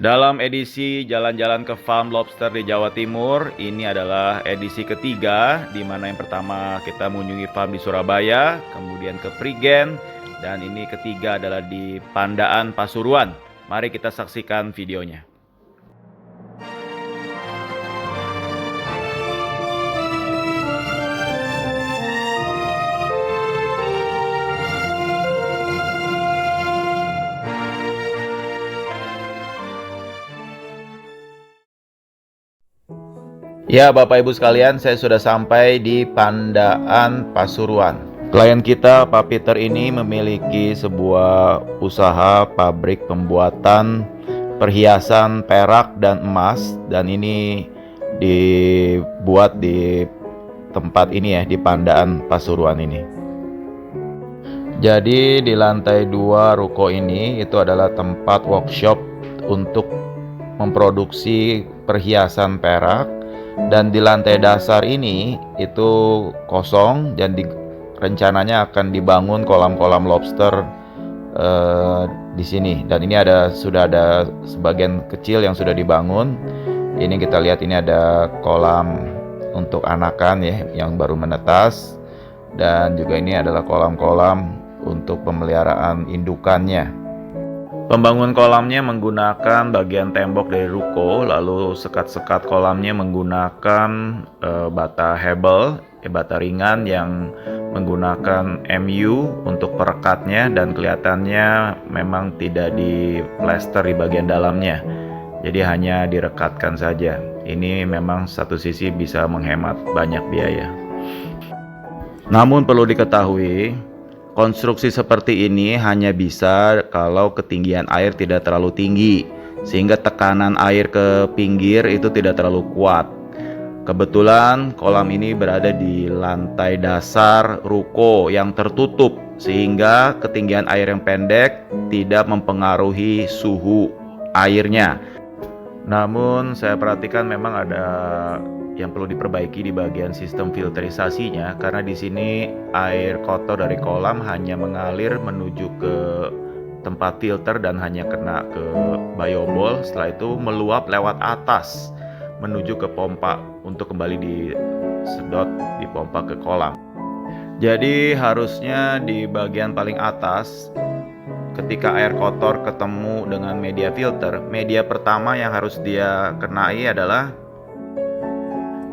Dalam edisi jalan-jalan ke farm lobster di Jawa Timur, ini adalah edisi ketiga, di mana yang pertama kita mengunjungi farm di Surabaya, kemudian ke Prigen, dan ini ketiga adalah di Pandaan, Pasuruan. Mari kita saksikan videonya. Ya, Bapak Ibu sekalian, saya sudah sampai di Pandaan, Pasuruan. Klien kita, Pak Peter ini memiliki sebuah usaha pabrik pembuatan perhiasan perak dan emas, dan ini dibuat di tempat ini ya, di Pandaan, Pasuruan ini. Jadi di lantai 2 ruko ini itu adalah tempat workshop untuk memproduksi perhiasan perak. Dan di lantai dasar ini itu kosong dan rencananya akan dibangun kolam-kolam lobster di sini. Dan ini sudah ada sebagian kecil yang sudah dibangun. Ini kita lihat, ini ada kolam untuk anakan ya yang baru menetas, dan juga ini adalah kolam-kolam untuk pemeliharaan indukannya. Pembangun kolamnya menggunakan bagian tembok dari ruko, lalu sekat-sekat kolamnya menggunakan bata hebel, bata ringan yang menggunakan MU untuk perekatnya, dan kelihatannya memang tidak di plester di bagian dalamnya, jadi hanya direkatkan saja. Ini memang satu sisi bisa menghemat banyak biaya. Namun perlu diketahui, konstruksi seperti ini hanya bisa kalau ketinggian air tidak terlalu tinggi, sehingga tekanan air ke pinggir itu tidak terlalu kuat. Kebetulan kolam ini berada di lantai dasar ruko yang tertutup, sehingga ketinggian air yang pendek tidak mempengaruhi suhu airnya. Namun saya perhatikan memang ada yang perlu diperbaiki di bagian sistem filterisasinya, karena di sini air kotor dari kolam hanya mengalir menuju ke tempat filter dan hanya kena ke biobol, setelah itu meluap lewat atas menuju ke pompa untuk kembali disedot, dipompa ke kolam. Jadi harusnya di bagian paling atas, ketika air kotor ketemu dengan media filter, media pertama yang harus dia kenai adalah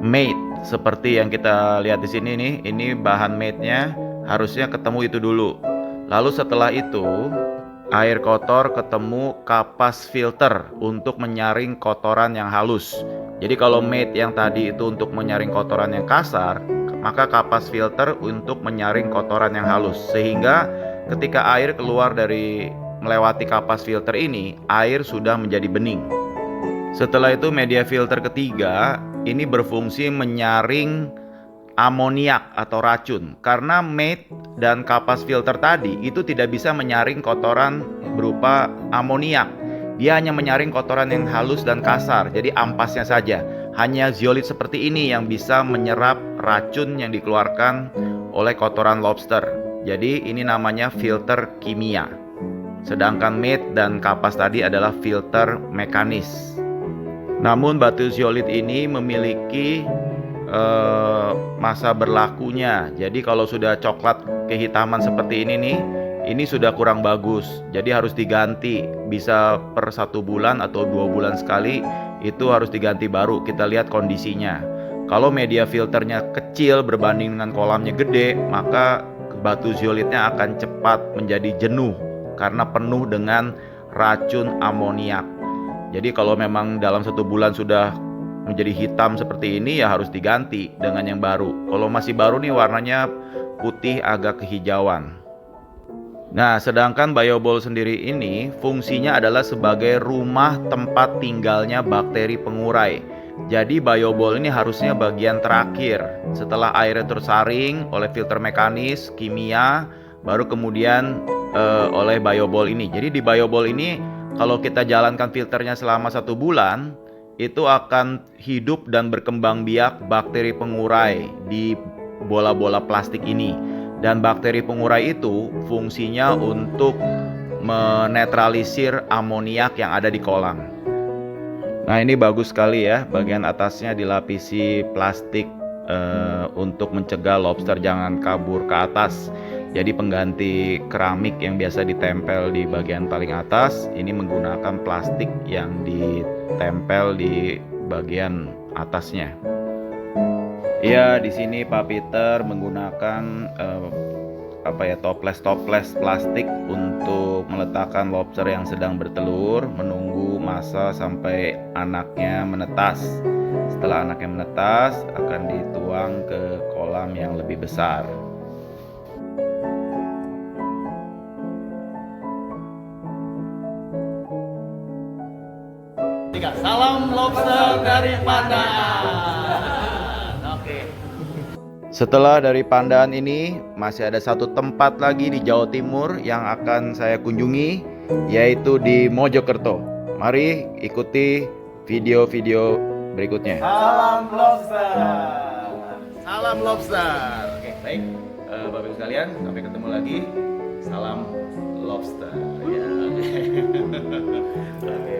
mate, seperti yang kita lihat di sini nih. Ini bahan mate-nya harusnya ketemu itu dulu. Lalu setelah itu air kotor ketemu kapas filter untuk menyaring kotoran yang halus. Jadi kalau mate yang tadi itu untuk menyaring kotoran yang kasar, maka kapas filter untuk menyaring kotoran yang halus, sehingga ketika air keluar dari melewati kapas filter ini, air sudah menjadi bening. Setelah itu media filter ketiga ini berfungsi menyaring amoniak atau racun, karena mate dan kapas filter tadi itu tidak bisa menyaring kotoran berupa amoniak. Dia hanya menyaring kotoran yang halus dan kasar, jadi ampasnya saja. Hanya zeolit seperti ini yang bisa menyerap racun yang dikeluarkan oleh kotoran lobster. Jadi ini namanya filter kimia. Sedangkan mate dan kapas tadi adalah filter mekanis. Namun batu zeolit ini memiliki masa berlakunya. Jadi kalau sudah coklat kehitaman seperti ini nih, ini sudah kurang bagus, jadi harus diganti. Bisa per 1 bulan atau 2 bulan sekali itu harus diganti baru. Kita lihat kondisinya. Kalau media filternya kecil berbanding dengan kolamnya gede, maka batu zeolitnya akan cepat menjadi jenuh karena penuh dengan racun amoniak. Jadi kalau memang dalam 1 bulan sudah menjadi hitam seperti ini, ya harus diganti dengan yang baru. Kalau masih baru nih, warnanya putih agak kehijauan. Nah, sedangkan biobol sendiri ini fungsinya adalah sebagai rumah tempat tinggalnya bakteri pengurai. Jadi biobol ini harusnya bagian terakhir setelah airnya tersaring oleh filter mekanis, kimia, baru kemudian oleh biobol ini. Jadi di biobol ini kalau kita jalankan filternya selama 1 bulan, itu akan hidup dan berkembang biak bakteri pengurai di bola-bola plastik ini. Dan bakteri pengurai itu fungsinya untuk menetralisir amoniak yang ada di kolam. Nah, ini bagus sekali ya, bagian atasnya dilapisi plastik untuk mencegah lobster jangan kabur ke atas. Jadi pengganti keramik yang biasa ditempel di bagian paling atas, ini menggunakan plastik yang ditempel di bagian atasnya. Ya, di sini Pak Peter menggunakan toples plastik untuk meletakkan lobster yang sedang bertelur, menunggu masa sampai anaknya menetas. Setelah anaknya menetas, akan dituang ke kolam yang lebih besar. Salam lobster dari Pandaan. Oke. Setelah dari Pandaan ini, masih ada satu tempat lagi di Jawa Timur yang akan saya kunjungi, yaitu di Mojokerto. Mari ikuti video-video berikutnya. Salam lobster. Salam lobster. Oke, baik. Bapak Ibu sekalian, sampai ketemu lagi. Salam lobster. Ya, oke. Oke.